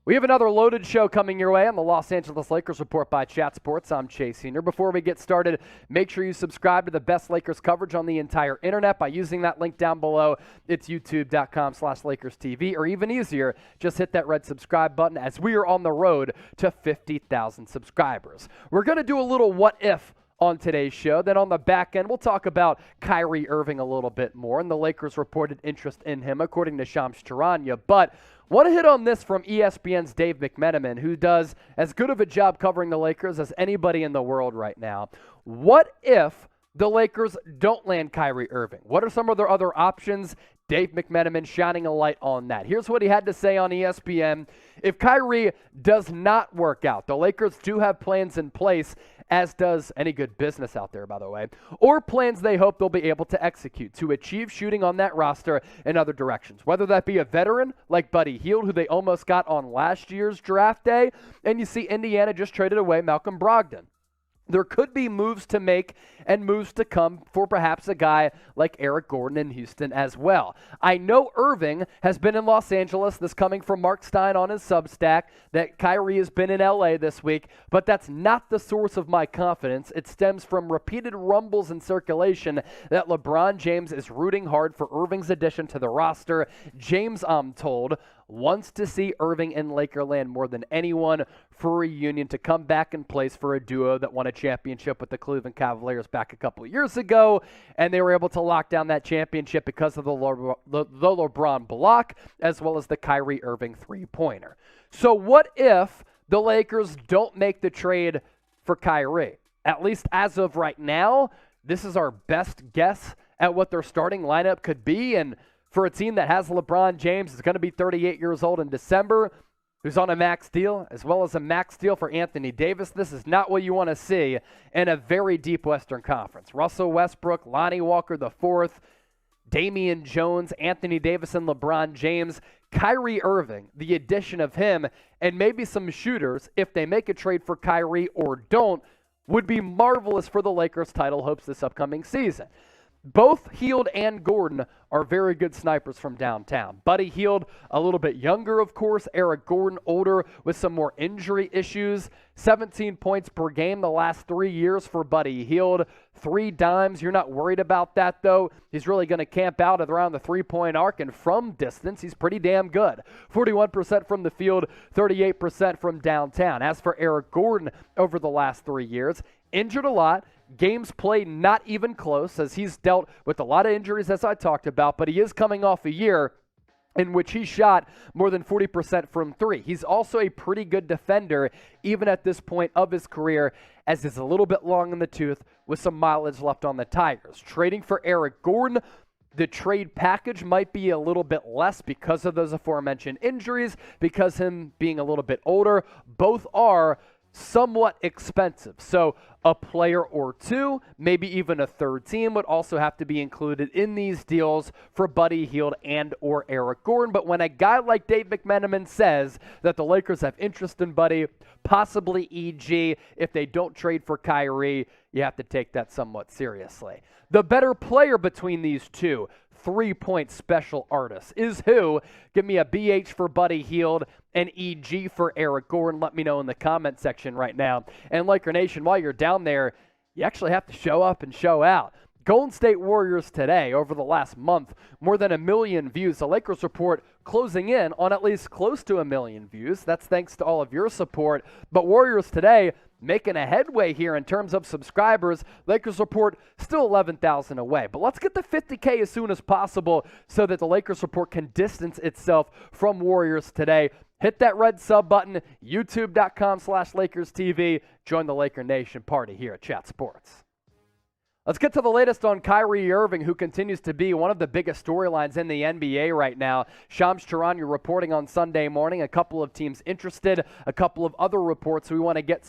We have another loaded show coming your way on the Los Angeles Lakers Report by Chat Sports. I'm Chase Senior. Before we get started, make sure you subscribe to the best Lakers coverage on the entire internet by using that link down below. It's youtube.com/LakersTV, or even easier, just hit that red subscribe button as we are on the road to 50,000 subscribers. We're going to do a little what if on today's show. Then on the back end, we'll talk about Kyrie Irving a little bit more, and the Lakers reported interest in him, according to Shams Charania. But want to hit on this from ESPN's Dave McMenamin, who does as good of a job covering the Lakers as anybody in the world right now. What if the Lakers don't land Kyrie Irving? What are some of their other options? Dave McMenamin shining a light on that. Here's what he had to say on ESPN. If Kyrie does not work out, the Lakers do have plans in place, as does any good business out there, by the way, or plans they hope they'll be able to execute to achieve shooting on that roster in other directions, whether that be a veteran like Buddy Hield, who they almost got on last year's draft day, and you see Indiana just traded away Malcolm Brogdon. There could be moves to make and moves to come for perhaps a guy like Eric Gordon in Houston as well. I know Irving has been in Los Angeles. This coming from Marc Stein on his Substack, that Kyrie has been in LA this week, but that's not the source of my confidence. It stems from repeated rumbles in circulation that LeBron James is rooting hard for Irving's addition to the roster. James, I'm told, wants to see Irving in Lakerland more than anyone for a reunion to come back in place for a duo that won a championship with the Cleveland Cavaliers back a couple of years ago, and they were able to lock down that championship because of the LeBron block as well as the Kyrie Irving three-pointer. So what if the Lakers don't make the trade for Kyrie? At least as of right now, this is our best guess at what their starting lineup could be, and for a team that has LeBron James, is going to be 38 years old in December, who's on a max deal, as well as a max deal for Anthony Davis. This is not what you want to see in a very deep Western Conference. Russell Westbrook, Lonnie Walker IV, Damian Jones, Anthony Davis, and LeBron James. Kyrie Irving, the addition of him, and maybe some shooters, if they make a trade for Kyrie or don't, would be marvelous for the Lakers' title hopes this upcoming season. Both Hield and Gordon are very good snipers from downtown. Buddy Hield, a little bit younger, of course. Eric Gordon, older with some more injury issues. 17 points per game the last 3 years for Buddy Hield. 3 dimes. You're not worried about that, though. He's really going to camp out at around the three-point arc, and from distance, he's pretty damn good. 41% from the field, 38% from downtown. As for Eric Gordon over the last 3 years, injured a lot. Games played not even close, as he's dealt with a lot of injuries, as I talked about, but he is coming off a year in which he shot more than 40% from three. He's also a pretty good defender, even at this point of his career, as he's a little bit long in the tooth with some mileage left on the Tigers. Trading for Eric Gordon, the trade package might be a little bit less because of those aforementioned injuries, because him being a little bit older. Both are somewhat expensive. So a player or two, maybe even a third team, would also have to be included in these deals for Buddy Hield and or Eric Gordon. But when a guy like Dave McMenamin says that the Lakers have interest in Buddy, possibly EG, if they don't trade for Kyrie, you have to take that somewhat seriously. The better player between these two three-point special artists is who? Give me a BH for Buddy Hield and EG for Eric Gordon. Let me know in the comment section right now. And Laker Nation, while you're down there, you actually have to show up and show out. Golden State Warriors today, over the last month, more than 1 million views. The Lakers Report closing in on at least close to 1 million views. That's thanks to all of your support. But Warriors today making a headway here in terms of subscribers. Lakers Report still 11,000 away. But let's get to 50K as soon as possible so that the Lakers Report can distance itself from Warriors today. Hit that red sub button, youtube.com/LakersTV. Join the Laker Nation party here at Chat Sports. Let's get to the latest on Kyrie Irving, who continues to be one of the biggest storylines in the NBA right now. Shams Charania reporting on Sunday morning. A couple of teams interested, a couple of other reports. We want to get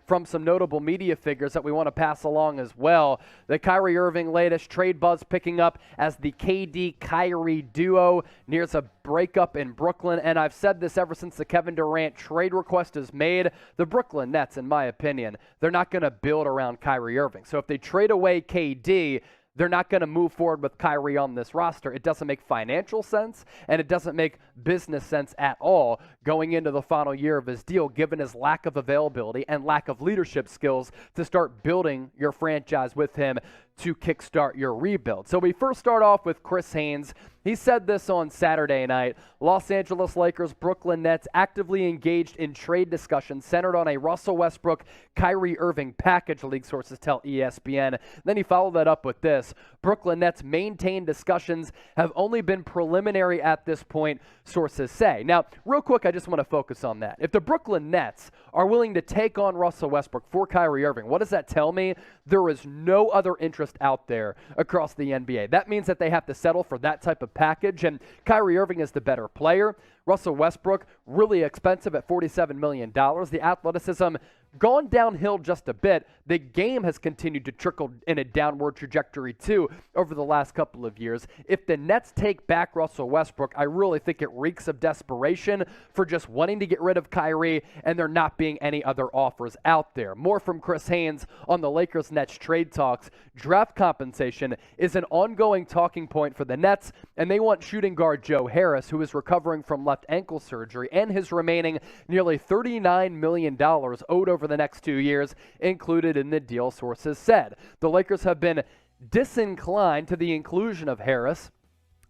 from some notable media figures that we want to pass along as well. The Kyrie Irving latest trade buzz picking up as the KD-Kyrie duo nears a breakup in Brooklyn. And I've said this ever since the Kevin Durant trade request is made. The Brooklyn Nets, in my opinion, they're not going to build around Kyrie Irving. So if they trade away KD, they're not going to move forward with Kyrie on this roster. It doesn't make financial sense, and it doesn't make business sense at all going into the final year of his deal, given his lack of availability and lack of leadership skills to start building your franchise with him to kickstart your rebuild. So we first start off with Chris Haynes. He said this on Saturday night. Los Angeles Lakers, Brooklyn Nets actively engaged in trade discussions centered on a Russell Westbrook, Kyrie Irving package, league sources tell ESPN. Then he followed that up with this. Brooklyn Nets maintain discussions have only been preliminary at this point, sources say. Now, real quick, I just want to focus on that. If the Brooklyn Nets are willing to take on Russell Westbrook for Kyrie Irving, what does that tell me? There is no other interest out there across the NBA. That means that they have to settle for that type of package, and Kyrie Irving is the better player. Russell Westbrook, really expensive at $47 million. The athleticism gone downhill just a bit. The game has continued to trickle in a downward trajectory too over the last couple of years. If the Nets take back Russell Westbrook, I really think it reeks of desperation for just wanting to get rid of Kyrie and there not being any other offers out there. More from Chris Haynes on the Lakers-Nets trade talks. Draft compensation is an ongoing talking point for the Nets, and they want shooting guard Joe Harris, who is recovering from left ankle surgery, and his remaining nearly $39 million owed over the next 2 years included in the deal, sources said. The Lakers have been disinclined to the inclusion of Harris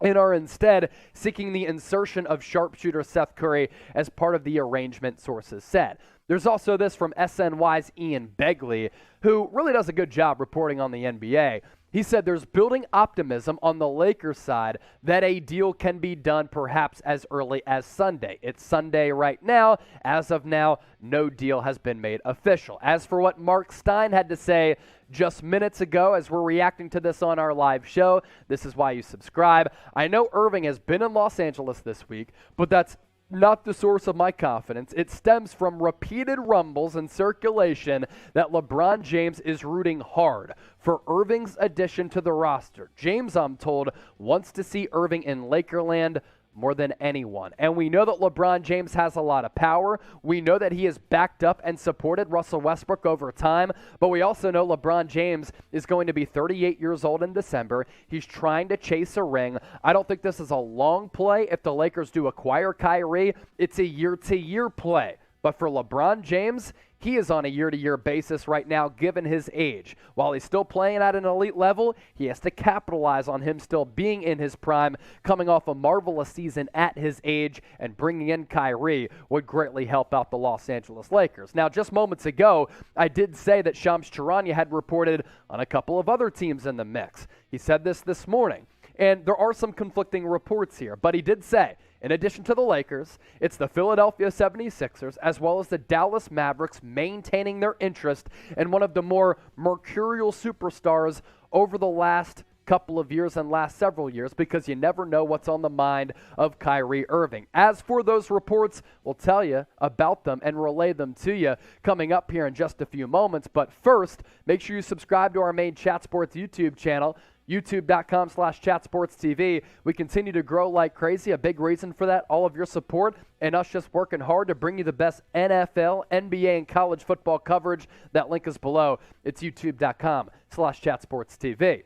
and are instead seeking the insertion of sharpshooter Seth Curry as part of the arrangement, sources said. There's also this from SNY's Ian Begley, who really does a good job reporting on the NBA. He said there's building optimism on the Lakers side that a deal can be done perhaps as early as Sunday. It's Sunday right now. As of now, no deal has been made official. As for what Marc Stein had to say just minutes ago as we're reacting to this on our live show, this is why you subscribe. I know Irving has been in Los Angeles this week, but that's not the source of my confidence. It stems from repeated rumbles in circulation that LeBron James is rooting hard for Irving's addition to the roster. James, I'm told, wants to see Irving in Lakerland more than anyone. And we know that LeBron James has a lot of power. We know that he has backed up and supported Russell Westbrook over time, but we also know LeBron James is going to be 38 years old in December. He's trying to chase a ring. I don't think this is a long play. If the Lakers do acquire Kyrie, it's a year-to-year play. But for LeBron James, he is on a year-to-year basis right now, given his age. While he's still playing at an elite level, he has to capitalize on him still being in his prime, coming off a marvelous season at his age, and bringing in Kyrie would greatly help out the Los Angeles Lakers. Now, just moments ago, I did say that Shams Charania had reported on a couple of other teams in the mix. He said this morning, and there are some conflicting reports here, but he did say, in addition to the Lakers, it's the Philadelphia 76ers as well as the Dallas Mavericks maintaining their interest in one of the more mercurial superstars over the last couple of years and last several years, because you never know what's on the mind of Kyrie Irving. As for those reports, we'll tell you about them and relay them to you coming up here in just a few moments. But first, make sure you subscribe to our main Chat Sports YouTube channel, youtube.com/chatsportstv. We continue to grow like crazy. A big reason for that, all of your support and us just working hard to bring you the best NFL, NBA, and college football coverage. That link is below. It's youtube.com/chatsportstv.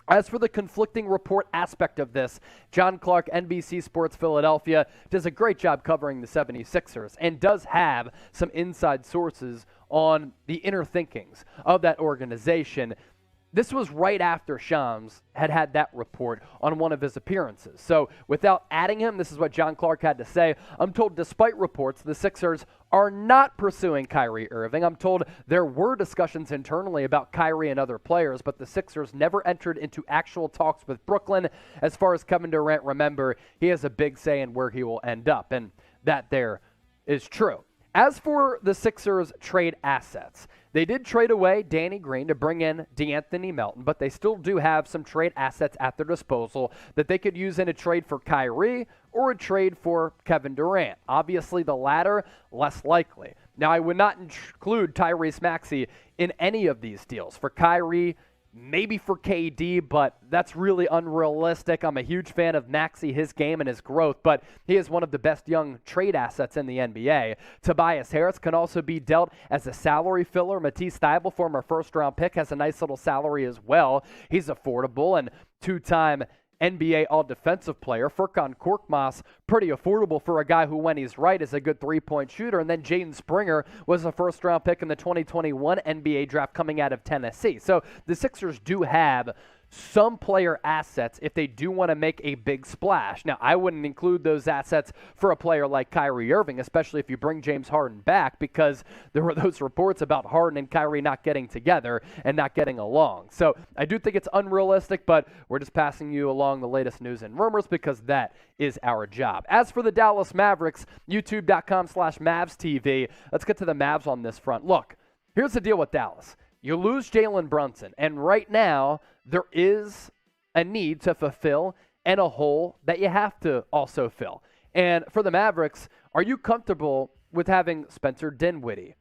As for the conflicting report aspect of this, John Clark, NBC Sports Philadelphia, does a great job covering the 76ers and does have some inside sources on the inner thinkings of that organization. This was right after Shams had that report on one of his appearances. So without adding him, this is what John Clark had to say. I'm told despite reports, the Sixers are not pursuing Kyrie Irving. I'm told there were discussions internally about Kyrie and other players, but the Sixers never entered into actual talks with Brooklyn. As far as Kevin Durant, remember, he has a big say in where he will end up, and that there is true. As for the Sixers' trade assets, they did trade away Danny Green to bring in DeAnthony Melton, but they still do have some trade assets at their disposal that they could use in a trade for Kyrie or a trade for Kevin Durant. Obviously, the latter, less likely. Now, I would not include Tyrese Maxey in any of these deals. For Kyrie, maybe for KD, but that's really unrealistic. I'm a huge fan of Maxey, his game, and his growth, but he is one of the best young trade assets in the NBA. Tobias Harris can also be dealt as a salary filler. Matisse Thybulle, former first-round pick, has a nice little salary as well. He's affordable, and two-time NBA All-Defensive Player. Furkan Korkmaz, pretty affordable for a guy who, when he's right, is a good three-point shooter. And then Jaden Springer was a first-round pick in the 2021 NBA draft coming out of Tennessee. So the Sixers do have some player assets if they do want to make a big splash. Now, I wouldn't include those assets for a player like Kyrie Irving, especially if you bring James Harden back, because there were those reports about Harden and Kyrie not getting together and not getting along. So I do think it's unrealistic, but we're just passing you along the latest news and rumors because that is our job. As for the Dallas Mavericks, youtube.com/MavsTV, let's get to the Mavs on this front. Look, here's the deal with Dallas. You lose Jalen Brunson, and right now there is a need to fulfill and a hole that you have to also fill. And for the Mavericks, are you comfortable with having Spencer Dinwiddie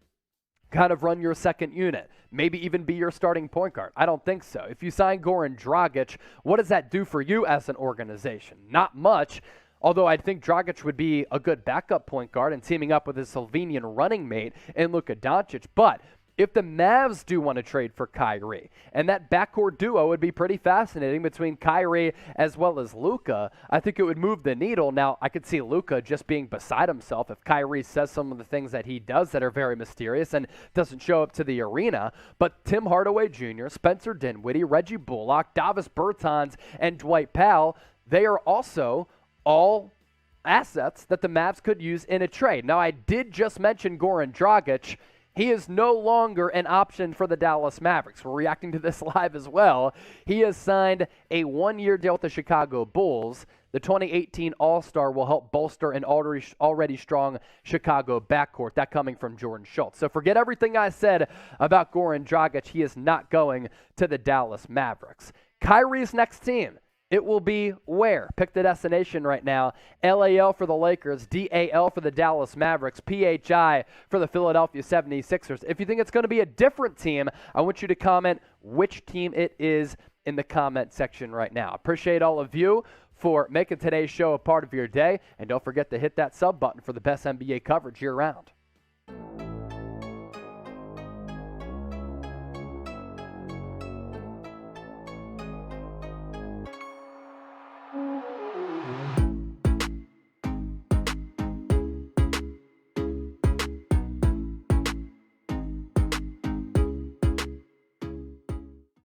kind of run your second unit, maybe even be your starting point guard? I don't think so. If you sign Goran Dragic, what does that do for you as an organization? Not much. Although I think Dragic would be a good backup point guard and teaming up with his Slovenian running mate and Luka Doncic. But if the Mavs do want to trade for Kyrie, and that backcourt duo would be pretty fascinating between Kyrie as well as Luka, I think it would move the needle. Now, I could see Luka just being beside himself if Kyrie says some of the things that he does that are very mysterious and doesn't show up to the arena. But Tim Hardaway Jr., Spencer Dinwiddie, Reggie Bullock, Davis Bertans, and Dwight Powell, they are also all assets that the Mavs could use in a trade. Now, I did just mention Goran Dragic. He is no longer an option for the Dallas Mavericks. We're reacting to this live as well. He has signed a one-year deal with the Chicago Bulls. The 2018 All-Star will help bolster an already strong Chicago backcourt. That coming from Jordan Schultz. So forget everything I said about Goran Dragic. He is not going to the Dallas Mavericks. Kyrie's next team. It will be where? Pick the destination right now. LAL for the Lakers, DAL for the Dallas Mavericks, PHI for the Philadelphia 76ers. If you think it's going to be a different team, I want you to comment which team it is in the comment section right now. Appreciate all of you for making today's show a part of your day. And don't forget to hit that sub button for the best NBA coverage year-round.